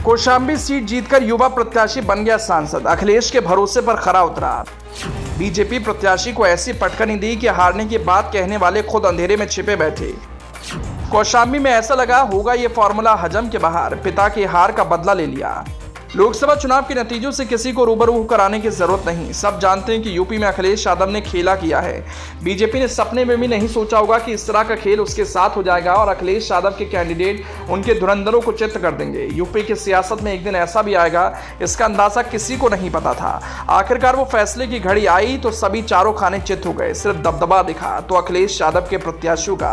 Kaushambi seat जीतकर युवा प्रत्याशी बन गया सांसद, अखिलेश के भरोसे पर खरा उतरा। बीजेपी प्रत्याशी को ऐसी पटकनी दी कि हारने की बात कहने वाले खुद अंधेरे में छिपे बैठे। कौशाम्बी में ऐसा लगा होगा ये फॉर्मूला हजम के बाहर, पिता की हार का बदला ले लिया। लोकसभा चुनाव के नतीजों से किसी को रूबरू कराने की जरूरत नहीं, सब जानते हैं कि यूपी में अखिलेश यादव ने खेला किया है। बीजेपी ने सपने में भी नहीं सोचा होगा कि इस तरह का खेल उसके साथ हो जाएगा और अखिलेश यादव के कैंडिडेट उनके धुरंधरों को चित्त कर देंगे। यूपी की सियासत में एक दिन ऐसा भी आएगा, इसका अंदाजा किसी को नहीं पता था। आखिरकार वो फैसले की घड़ी आई तो सभी चारों खाने चित्त हो गए। सिर्फ दबदबा दिखा तो अखिलेश यादव के प्रत्याशियों का,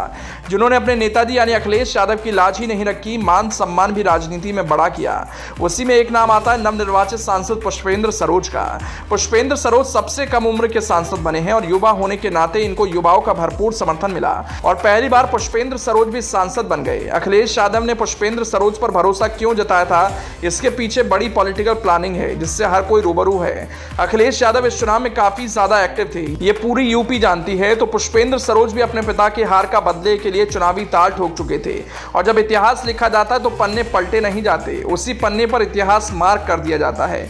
जिन्होंने अपने नेताजी यानी अखिलेश यादव की लाज ही नहीं रखी, मान सम्मान भी राजनीति में बड़ा किया। उसी में एक नाम आता है नवनिर्वाचित सांसद पुष्पेंद्र सरोज का। पुष्पेंद्र सरोज सबसे कम उम्र के सांसद बने हैं और युवा होने के नाते इनको युवाओं का भरपूर समर्थन मिला और पहली बार पुष्पेंद्र सरोज भी सांसद बन गए। अखिलेश यादव ने पुष्पेंद्र सरोज पर भरोसा क्यों जताया था, इसके पीछे बड़ी पॉलिटिकल प्लानिंग है जिससे हर कोई रूबरू है। अखिलेश यादव इस चुनाव में काफी ज्यादा एक्टिव थे, ये पूरी यूपी जानती है। तो पुष्पेंद्र सरोज भी अपने पिता की हार का बदले के लिए चुनावी ताल ठोक चुके थे और जब इतिहास लिखा जाता है तो पन्ने पलटे नहीं जाते, उसी पन्ने पर इतिहास मार्क कर दिया जाता है।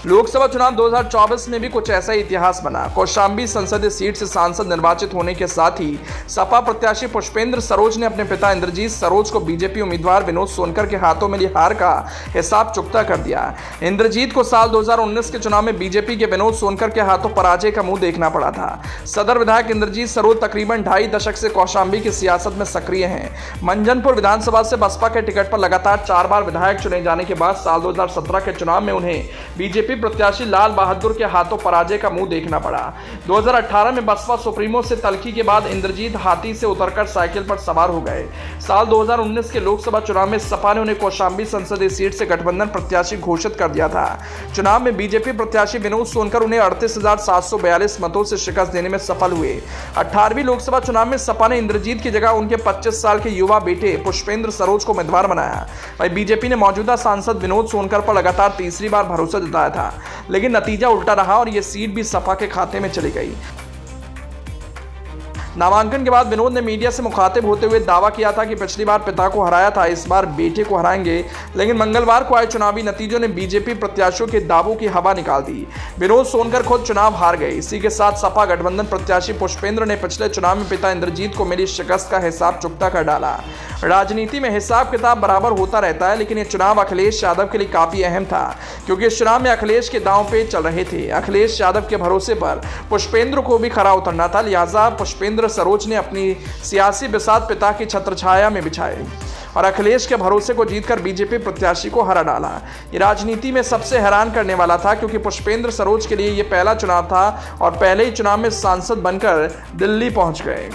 लोकसभा चुनाव 2024 में भी कुछ ऐसा ही इतिहास बना। कौशाम्बी संसदीय सीट से सांसद निर्वाचित होने के साथ ही सपा प्रत्याशी पुष्पेंद्र सरोज ने अपने पिता इंद्रजीत सरोज को बीजेपी उम्मीदवार विनोद सोनकर के हाथों में ली हार का हिसाब चुकता कर दिया। इंद्रजीत को साल 2019 के चुनाव में बीजेपी के विनोद सोनकर के हाथों पराजय का मुंह देखना पड़ा था। सदर विधायक इंद्रजीत सरोज तकरीबन 2.5 दशक से कौशाम्बी की सियासत में सक्रिय हैं। मंजनपुर विधानसभा से बसपा के टिकट पर लगातार 4 बार विधायक चुने जाने के बाद साल 2017 के चुनाव में उन्हें बीजेपी प्रत्याशी लाल बहादुर के हाथों पराजय का मुंह देखना पड़ा। 2018 में बसपा सुप्रीमो से तल्खी के बाद इंद्रजीत हाथी से उतरकर साइकिल पर सवार हो गए। साल 2019 के लोकसभा चुनाव में सपा ने उन्हें कौशाम्बी संसदीय सीट से गठबंधन प्रत्याशी घोषित कर दिया था। चुनाव में बीजेपी प्रत्याशी विनोद सोनकर उन्हें 38,742 मतों से शिकस्त देने में सफल हुए। 18वीं लोकसभा चुनाव में सपा ने इंद्रजीत की जगह उनके 25 साल के युवा बेटे पुष्पेंद्र सरोज को उम्मीदवार बनाया। वहीं बीजेपी ने मौजूदा सांसद विनोद सोनकर पर लगातार तीसरी बार भरोसा जताया था, लेकिन नतीजा उल्टा रहा और यह सीट भी सपा के खाते में चली गई। नामांकन के बाद विनोद ने मीडिया से मुखातिब होते हुए दावा किया था कि पिछली बार पिता को हराया था, इस बार बेटे को हराएंगे। लेकिन मंगलवार को आए चुनावी नतीजों ने बीजेपी प्रत्याशियों के दावों की हवा निकाल दी। विनोद सोनकर खुद चुनाव हार गए। इसी के साथ सपा गठबंधन प्रत्याशी पुष्पेंद्र ने पिछले चुनाव में पिता इंद्रजीत को मिली शिकस्त का हिसाब चुकता कर डाला। राजनीति में हिसाब किताब बराबर होता रहता है, लेकिन यह चुनाव अखिलेश यादव के लिए काफी अहम था क्योंकि इस चुनाव में अखिलेश के दांव पे चल रहे थे। अखिलेश यादव के भरोसे पर पुष्पेंद्र को भी खरा उतरना था, लिहाजा पुष्पेंद्र सरोज ने अपनी सियासी बिसात पिता की छत्रछाया में बिछाई और अखिलेश के भरोसे को जीतकर बीजेपी प्रत्याशी को हरा डाला। ये राजनीति में सबसे हैरान करने वाला था क्योंकि पुष्पेंद्र सरोज के लिए ये पहला चुनाव था और पहले ही चुनाव में सांसद बनकर दिल्ली पहुंच गए।